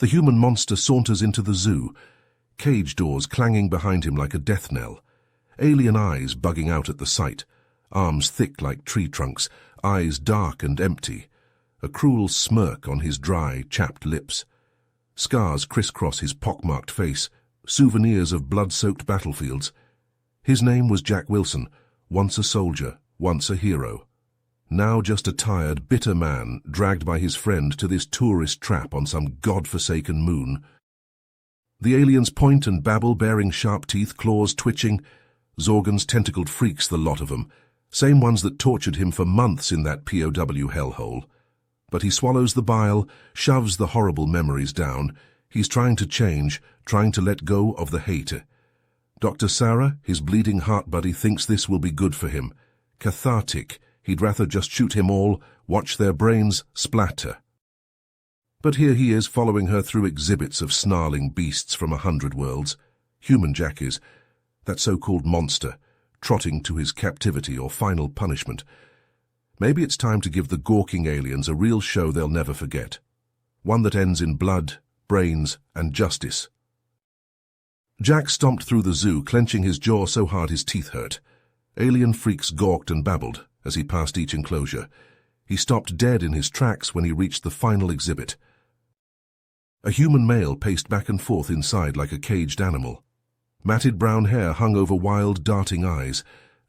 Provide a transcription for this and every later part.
The human monster saunters into the zoo, cage doors clanging behind him like a death knell, alien eyes bugging out at the sight, arms thick like tree trunks, eyes dark and empty, a cruel smirk on his dry, chapped lips. Scars crisscross his pockmarked face, souvenirs of blood-soaked battlefields. His name was Jack Wilson, once a soldier, once a hero. Now just a tired, bitter man dragged by his friend to this tourist trap on some god-forsaken moon. The aliens point and babble, baring sharp teeth, claws twitching. Zorgon's tentacled freaks, the lot of them, same ones that tortured him for months in that POW hellhole. But he swallows the bile, shoves the horrible memories down. He's trying to change, trying to let go of the hate. Dr. Sarah, his bleeding heart buddy, thinks this will be good for him. Cathartic. He'd rather just shoot him all, watch their brains splatter. But here he is following her through exhibits of snarling beasts from 100 worlds. Human Jack is, that so-called monster, trotting to his captivity or final punishment. Maybe it's time to give the gawking aliens a real show they'll never forget. One that ends in blood, brains, and justice. Jack stomped through the zoo, clenching his jaw so hard his teeth hurt. Alien freaks gawked and babbled as he passed each enclosure. He stopped dead in his tracks when he reached the final exhibit. A human male paced back and forth inside like a caged animal. Matted brown hair hung over wild, darting eyes.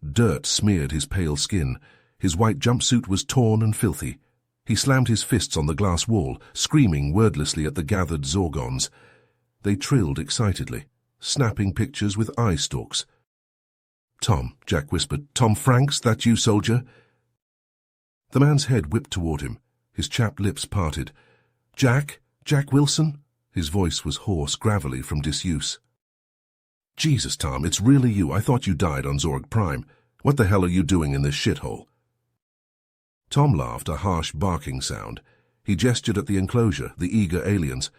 Dirt smeared his pale skin. His white jumpsuit was torn and filthy. He slammed his fists on the glass wall, screaming wordlessly at the gathered Zorgons. They trilled excitedly, snapping pictures with eye stalks. "Tom," Jack whispered. "Tom Franks, that you, soldier?" The man's head whipped toward him, his chapped lips parted. "Jack? Jack Wilson?" His voice was hoarse, gravelly from disuse. "Jesus, Tom, it's really you. I thought you died on Zorg Prime. What the hell are you doing in this shithole?" Tom laughed, a harsh barking sound. He gestured at the enclosure, the eager aliens.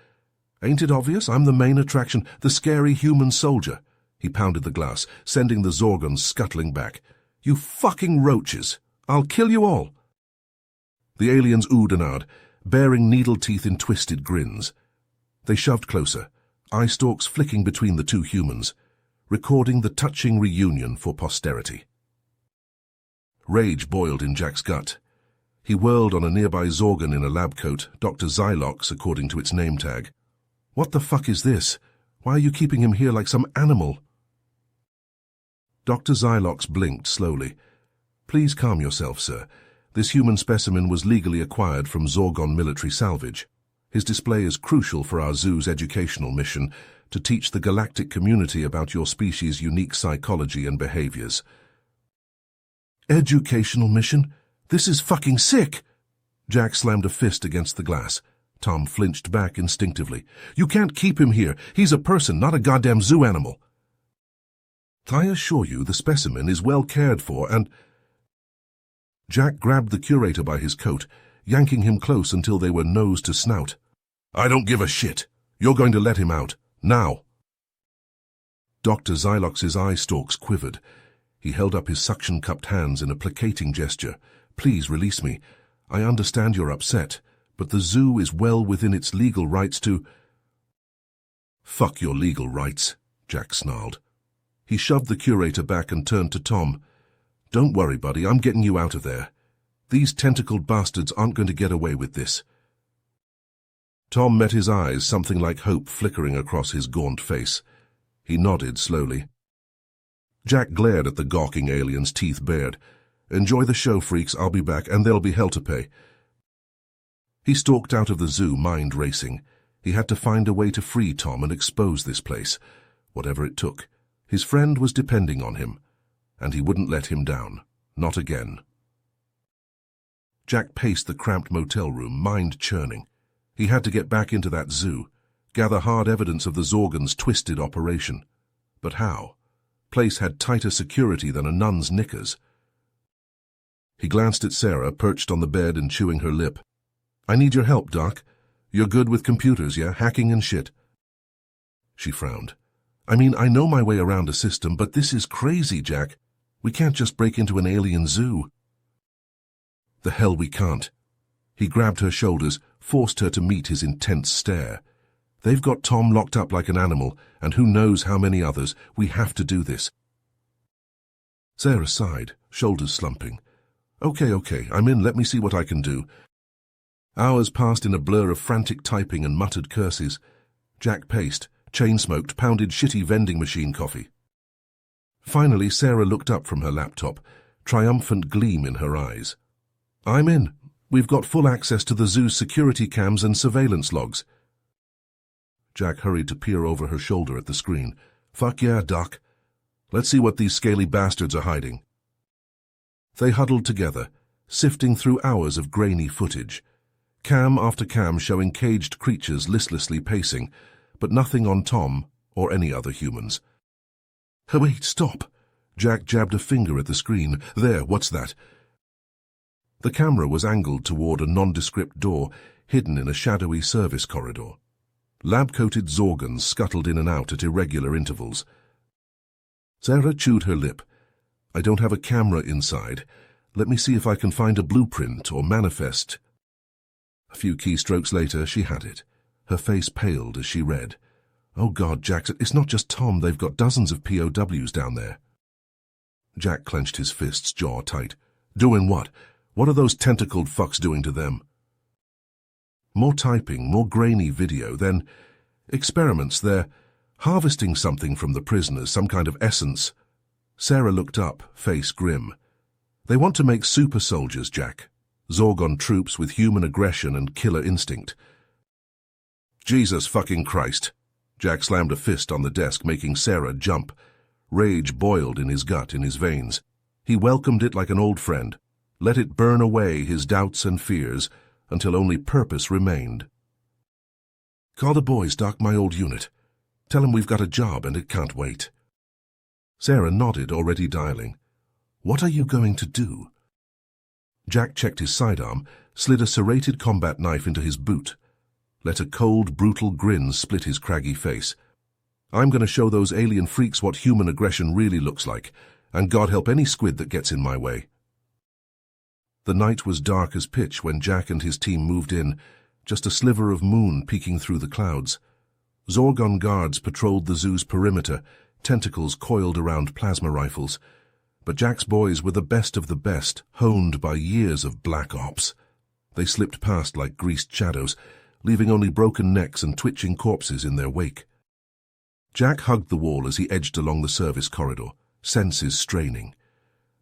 "Ain't it obvious? I'm the main attraction, the scary human soldier." He pounded the glass, sending the Zorgons scuttling back. "You fucking roaches! I'll kill you all!" The aliens oohed and ahed, baring needle teeth in twisted grins. They shoved closer, eye stalks flicking between the two humans, recording the touching reunion for posterity. Rage boiled in Jack's gut. He whirled on a nearby Zorgon in a lab coat, Dr. Xylox according to its name tag. "What the fuck is this? Why are you keeping him here like some animal?" Dr. Xylox blinked slowly. "Please calm yourself, sir. This human specimen was legally acquired from Zorgon military salvage. His display is crucial for our zoo's educational mission to teach the galactic community about your species' unique psychology and behaviors." "Educational mission? This is fucking sick!" Jack slammed a fist against the glass. Tom flinched back instinctively. "You can't keep him here. He's a person, not a goddamn zoo animal." "I assure you the specimen is well cared for and—" Jack grabbed the curator by his coat, yanking him close until they were nose to snout. "I don't give a shit. You're going to let him out. Now." Dr. Xylox's eye stalks quivered. He held up his suction-cupped hands in a placating gesture. "Please release me. I understand you're upset, but the zoo is well within its legal rights to—" "Fuck your legal rights," Jack snarled. He shoved the curator back and turned to Tom. "Don't worry, buddy, I'm getting you out of there. These tentacled bastards aren't going to get away with this." Tom met his eyes, something like hope flickering across his gaunt face. He nodded slowly. Jack glared at the gawking aliens, teeth bared. "Enjoy the show, freaks. I'll be back, and there'll be hell to pay." He stalked out of the zoo, mind racing. He had to find a way to free Tom and expose this place, whatever it took. His friend was depending on him, and he wouldn't let him down. Not again. Jack paced the cramped motel room, mind churning. He had to get back into that zoo, gather hard evidence of the Zorgon's twisted operation. But how? Place had tighter security than a nun's knickers. He glanced at Sarah, perched on the bed and chewing her lip. "I need your help, Doc. You're good with computers, yeah? Hacking and shit." She frowned. "I mean, I know my way around a system, but this is crazy, Jack. We can't just break into an alien zoo." "The hell we can't." He grabbed her shoulders, forced her to meet his intense stare. They've got Tom locked up like an animal, and who knows how many others. We have to do this. Sarah sighed, shoulders slumping. Okay, I'm in. Let me see what I can do. Hours passed in a blur of frantic typing and muttered curses. Jack paced, chain-smoked, pounded shitty vending machine coffee. Finally, Sarah looked up from her laptop, triumphant gleam in her eyes. I'm in. We've got full access to the zoo's security cams and surveillance logs. Jack hurried to peer over her shoulder at the screen. Fuck yeah, Doc. Let's see what these scaly bastards are hiding. They huddled together, sifting through hours of grainy footage. Cam after cam showing caged creatures listlessly pacing, but nothing on Tom or any other humans. Oh, wait, stop. Jack jabbed a finger at the screen. There, what's that? The camera was angled toward a nondescript door hidden in a shadowy service corridor. Lab-coated Zorgons scuttled in and out at irregular intervals. Sarah chewed her lip. I don't have a camera inside. Let me see if I can find a blueprint or manifest. A few keystrokes later, she had it. Her face paled as she read. Oh God, Jack, it's not just Tom. They've got dozens of POWs down there. Jack clenched his fists, jaw tight. Doing what? What are those tentacled fucks doing to them? More typing, more grainy video, then experiments. They're harvesting something from the prisoners, some kind of essence. Sarah looked up, face grim. They want to make super soldiers, Jack. Zorgon troops with human aggression and killer instinct. Jesus fucking Christ. Jack slammed a fist on the desk, making Sarah jump. Rage boiled in his gut, in his veins. He welcomed it like an old friend. Let it burn away his doubts and fears until only purpose remained. Call the boys, Doc, my old unit. Tell them we've got a job and it can't wait. Sarah nodded, already dialing. What are you going to do? Jack checked his sidearm, slid a serrated combat knife into his boot. Let a cold, brutal grin split his craggy face. I'm going to show those alien freaks what human aggression really looks like, and God help any squid that gets in my way. The night was dark as pitch when Jack and his team moved in, just a sliver of moon peeking through the clouds. Zorgon guards patrolled the zoo's perimeter, tentacles coiled around plasma rifles. But Jack's boys were the best of the best, honed by years of black ops. They slipped past like greased shadows, leaving only broken necks and twitching corpses in their wake. Jack hugged the wall as he edged along the service corridor, senses straining.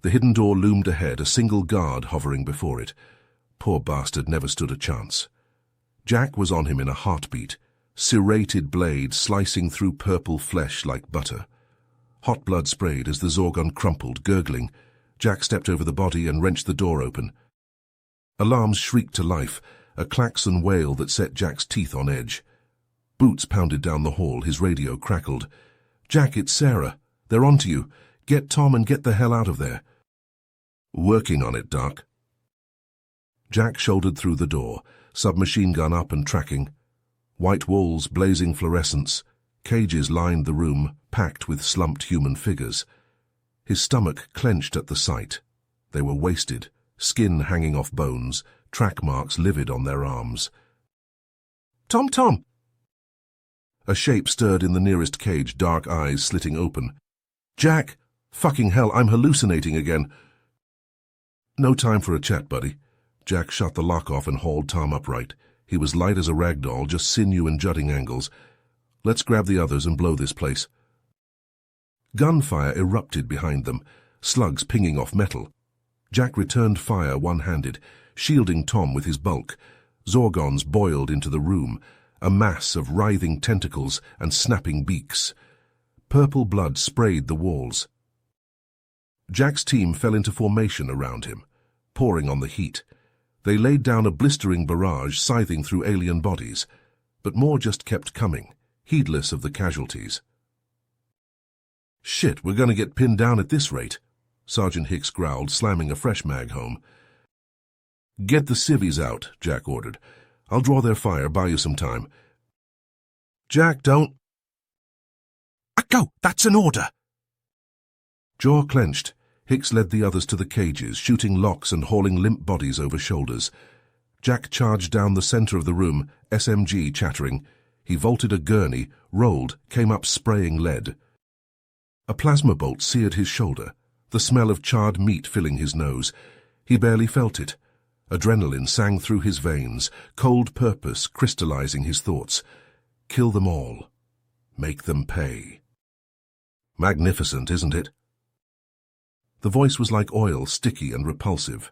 The hidden door loomed ahead, a single guard hovering before it. Poor bastard never stood a chance. Jack was on him in a heartbeat, serrated blade slicing through purple flesh like butter. Hot blood sprayed as the Zorgon crumpled, gurgling. Jack stepped over the body and wrenched the door open. Alarms shrieked to life, a klaxon wail that set Jack's teeth on edge. Boots pounded down the hall, his radio crackled. Jack, it's Sarah. They're onto you. Get Tom and get the hell out of there. Working on it, Doc. Jack shouldered through the door, submachine gun up and tracking. White walls, blazing fluorescence. Cages lined the room, packed with slumped human figures. His stomach clenched at the sight. They were wasted, skin hanging off bones, track marks livid on their arms. Tom! A shape stirred in the nearest cage, dark eyes slitting open. Jack! Fucking hell, I'm hallucinating again. No time for a chat, buddy. Jack shut the lock off and hauled Tom upright. He was light as a rag doll, just sinew and jutting angles. Let's grab the others and blow this place. Gunfire erupted behind them, slugs pinging off metal. Jack returned fire one-handed, shielding Tom with his bulk. Zorgons boiled into the room, a mass of writhing tentacles and snapping beaks. Purple blood sprayed the walls. Jack's team fell into formation around him, pouring on the heat. They laid down a blistering barrage scything through alien bodies, but more just kept coming, heedless of the casualties. Shit, we're going to get pinned down at this rate, Sergeant Hicks growled, slamming a fresh mag home. Get the civvies out, Jack ordered. I'll draw their fire, buy you some time. Jack, don't... Go! That's an order! Jaw clenched, Hicks led the others to the cages, shooting locks and hauling limp bodies over shoulders. Jack charged down the center of the room, SMG chattering. He vaulted a gurney, rolled, came up spraying lead. A plasma bolt seared his shoulder, the smell of charred meat filling his nose. He barely felt it. Adrenaline sang through his veins, cold purpose crystallizing his thoughts. Kill them all. Make them pay. Magnificent, isn't it? The voice was like oil, sticky and repulsive.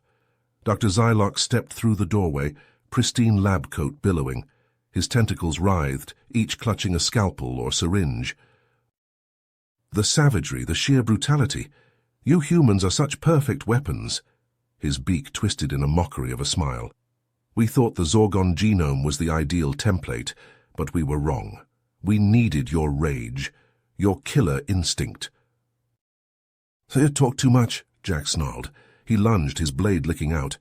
Dr. Zylock stepped through the doorway, pristine lab coat billowing. His tentacles writhed, each clutching a scalpel or syringe. The savagery, the sheer brutality. You humans are such perfect weapons. His beak twisted in a mockery of a smile. We thought the Zorgon genome was the ideal template, but we were wrong. We needed your rage, your killer instinct. You talk too much, Jack snarled. He lunged, his blade licking out.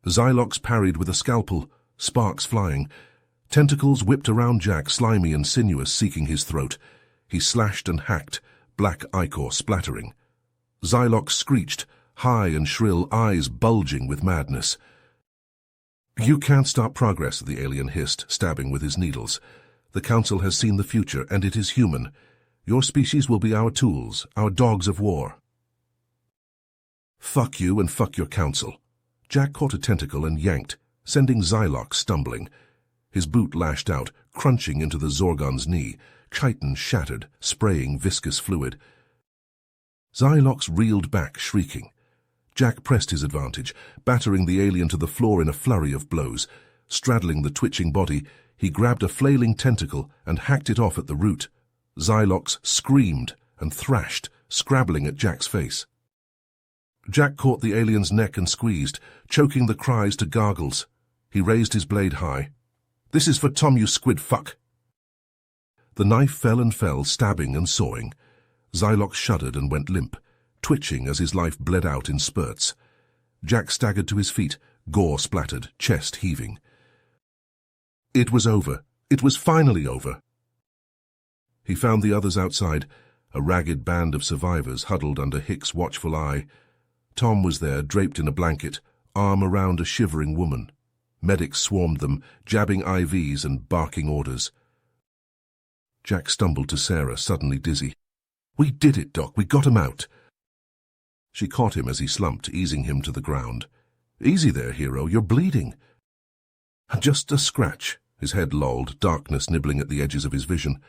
Zylox parried with a scalpel, sparks flying. Tentacles whipped around Jack, slimy and sinuous, seeking his throat. He slashed and hacked, black ichor splattering. Zylox screeched, high and shrill, eyes bulging with madness. You can't stop progress, the alien hissed, stabbing with his needles. The Council has seen the future, and it is human. Your species will be our tools, our dogs of war. Fuck you and fuck your Council. Jack caught a tentacle and yanked, sending Zylox stumbling. His boot lashed out, crunching into the Zorgon's knee. Chitin shattered, spraying viscous fluid. Zylox reeled back, shrieking. Jack pressed his advantage, battering the alien to the floor in a flurry of blows. Straddling the twitching body, he grabbed a flailing tentacle and hacked it off at the root. Zylox screamed and thrashed, scrabbling at Jack's face. Jack caught the alien's neck and squeezed, choking the cries to gargles. He raised his blade high. This is for Tom, you squid fuck. The knife fell and fell, stabbing and sawing. Zylox shuddered and went limp, twitching as his life bled out in spurts. Jack staggered to his feet, gore splattered, chest heaving. It was over. It was finally over. He found the others outside, a ragged band of survivors huddled under Hick's watchful eye. Tom was there, draped in a blanket, arm around a shivering woman. Medics swarmed them, jabbing IVs and barking orders. Jack stumbled to Sarah, suddenly dizzy. We did it, Doc. We got him out. She caught him as he slumped, easing him to the ground. Easy there, hero. You're bleeding. Just a scratch. His head lolled, darkness nibbling at the edges of his vision.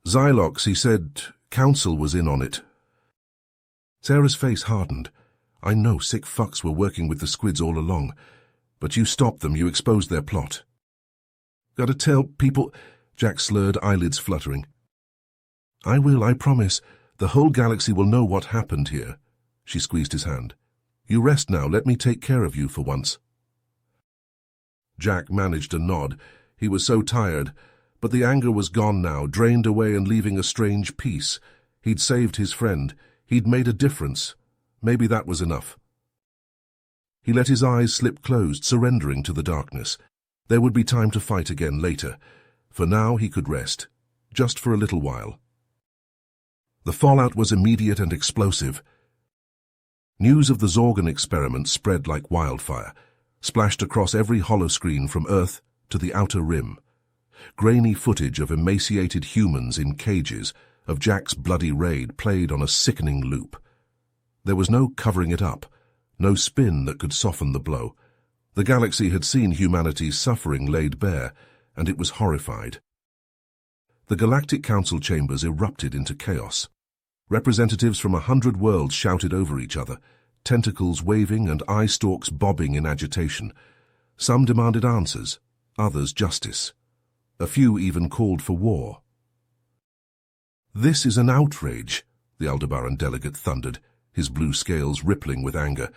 Zylox, he said, Council was in on it. Sarah's face hardened. I know sick fucks were working with the squids all along, but you stopped them, you exposed their plot. Gotta tell people... Jack slurred, eyelids fluttering. I will, I promise. The whole galaxy will know what happened here. She squeezed his hand. You rest now, let me take care of you for once. Jack managed a nod. He was so tired, but the anger was gone now, drained away and leaving a strange peace. He'd saved his friend. He'd made a difference. Maybe that was enough. He let his eyes slip closed, surrendering to the darkness. There would be time to fight again later. For now he could rest, just for a little while. The fallout was immediate and explosive. News of the Zorgon experiment spread like wildfire, splashed across every holoscreen from Earth to the outer rim. Grainy footage of emaciated humans in cages, of Jack's bloody raid played on a sickening loop. There was no covering it up, no spin that could soften the blow. The galaxy had seen humanity's suffering laid bare, and it was horrified. The Galactic Council chambers erupted into chaos. Representatives from 100 worlds shouted over each other, tentacles waving and eye stalks bobbing in agitation. Some demanded answers, others justice. A few even called for war. This is an outrage, the Aldebaran delegate thundered, his blue scales rippling with anger.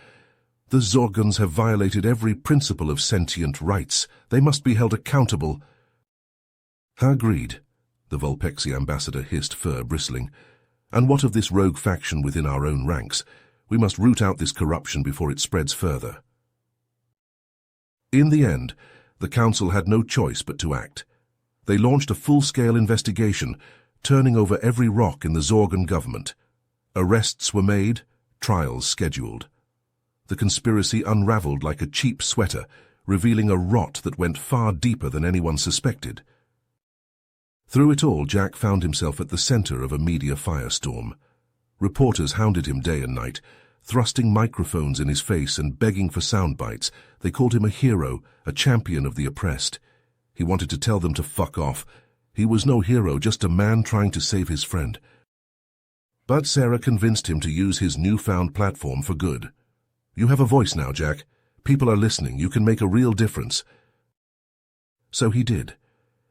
The Zorgons have violated every principle of sentient rights. They must be held accountable. Agreed, the Volpexi ambassador hissed, fur bristling. And what of this rogue faction within our own ranks? We must root out this corruption before it spreads further. In the end, the Council had no choice but to act. They launched a full-scale investigation, turning over every rock in the Zorgon government. Arrests were made, trials scheduled. The conspiracy unraveled like a cheap sweater, revealing a rot that went far deeper than anyone suspected. Through it all, Jack found himself at the center of a media firestorm. Reporters hounded him day and night, thrusting microphones in his face and begging for sound bites. They called him a hero, a champion of the oppressed. He wanted to tell them to fuck off. He was no hero, just a man trying to save his friend. But Sarah convinced him to use his newfound platform for good. "You have a voice now, Jack. People are listening. You can make a real difference." So he did.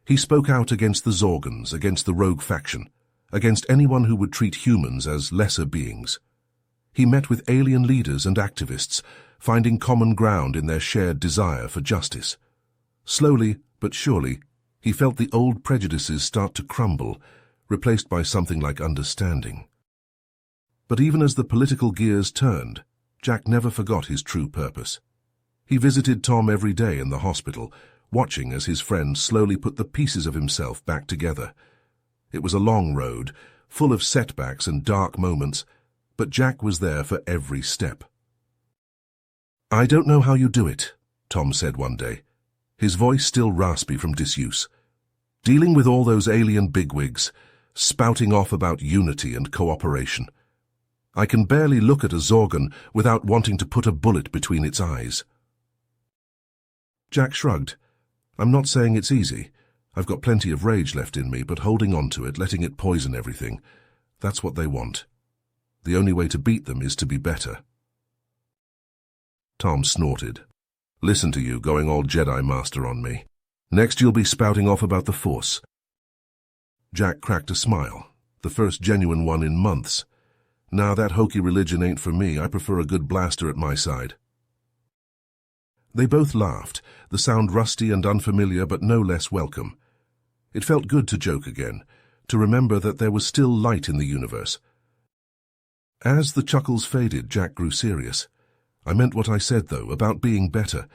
He spoke out against the Zorgans, against the rogue faction, against anyone who would treat humans as lesser beings. He met with alien leaders and activists, finding common ground in their shared desire for justice. Slowly but surely, he felt the old prejudices start to crumble, replaced by something like understanding. But even as the political gears turned, Jack never forgot his true purpose. He visited Tom every day in the hospital, watching as his friend slowly put the pieces of himself back together. It was a long road, full of setbacks and dark moments, but Jack was there for every step. "I don't know how you do it," Tom said one day, his voice still raspy from disuse. "Dealing with all those alien bigwigs, spouting off about unity and cooperation. I can barely look at a Zorgan without wanting to put a bullet between its eyes." Jack shrugged. "I'm not saying it's easy. I've got plenty of rage left in me, but holding on to it, letting it poison everything, that's what they want. The only way to beat them is to be better." Tom snorted. "Listen to you, going all Jedi Master on me. Next you'll be spouting off about the Force." Jack cracked a smile, the first genuine one in months. "Nah, that hokey religion ain't for me. I prefer a good blaster at my side." They both laughed, the sound rusty and unfamiliar but no less welcome. It felt good to joke again, to remember that there was still light in the universe. As the chuckles faded, Jack grew serious. "I meant what I said, though, about being better.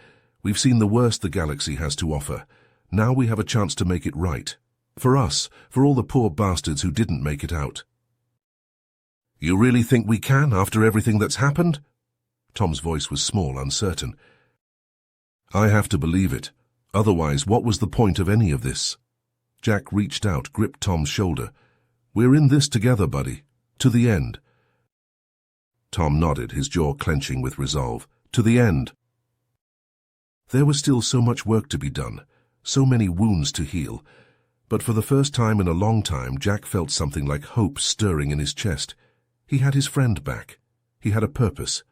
We've seen the worst the galaxy has to offer. Now we have a chance to make it right. For us, for all the poor bastards who didn't make it out." "You really think we can, after everything that's happened?" Tom's voice was small, uncertain. "I have to believe it. Otherwise, what was the point of any of this?" Jack reached out, gripped Tom's shoulder. "We're in this together, buddy. To the end." Tom nodded, his jaw clenching with resolve. To the end. There was still so much work to be done, so many wounds to heal. But for the first time in a long time, Jack felt something like hope stirring in his chest. He had his friend back. He had a purpose.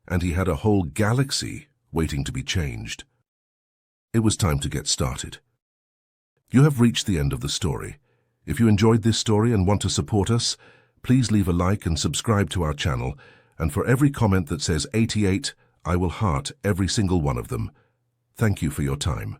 And he had a whole galaxy waiting to be changed. It was time to get started. You have reached the end of the story. If you enjoyed this story and want to support us, please leave a like and subscribe to our channel, and for every comment that says 88, I will heart every single one of them. Thank you for your time.